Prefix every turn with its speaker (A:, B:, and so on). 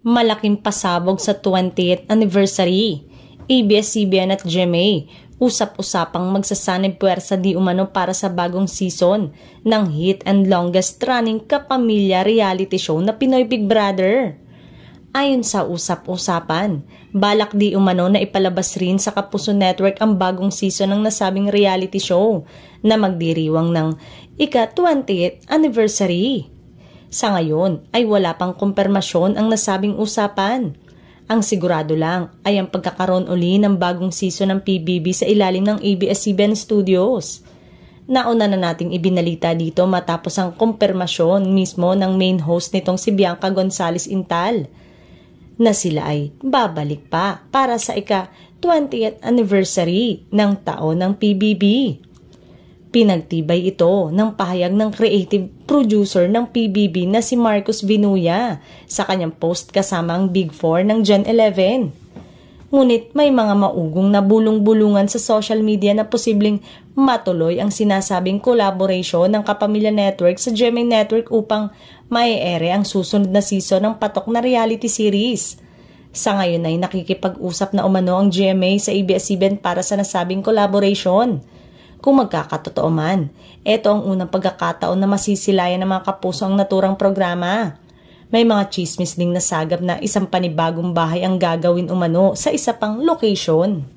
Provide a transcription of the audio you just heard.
A: Malaking pasabog sa 20th anniversary. ABS-CBN at GMA usap-usapang magsasanib puwersa di umano para sa bagong season ng hit and longest running kapamilya reality show na Pinoy Big Brother. Ayon sa usap-usapan, balak di umano na ipalabas rin sa Kapuso Network ang bagong season ng nasabing reality show na magdiriwang ng ika-20th anniversary. Sa ngayon ay wala pang kumpirmasyon ang nasabing usapan. Ang sigurado lang ay ang pagkakaroon uli ng bagong season ng PBB sa ilalim ng ABS-CBN Studios. Nauna na nating ibinalita dito matapos ang kumpirmasyon mismo ng main host nitong si Bianca Gonzalez Intal na sila ay babalik pa para sa ika-20th anniversary ng taon ng PBB. Pinagtibay ito ng pahayag ng creative producer ng PBB na si Marcos Vinuya sa kanyang post kasama ang Big Four ng Gen 11. Ngunit may mga maugong na bulong-bulungan sa social media na posibleng matuloy ang sinasabing collaboration ng Kapamilya Network sa GMA Network upang maiere ang susunod na season ng patok na reality series. Sa ngayon ay nakikipag-usap na umano ang GMA sa ABS-CBN para sa nasabing collaboration. Kung magkakatotoo man, ito ang unang pagkakataon na masisilayan ng mga kapuso ang naturang programa. May mga chismis ding nasagap na isang panibagong bahay ang gagawin umano sa isa pang location.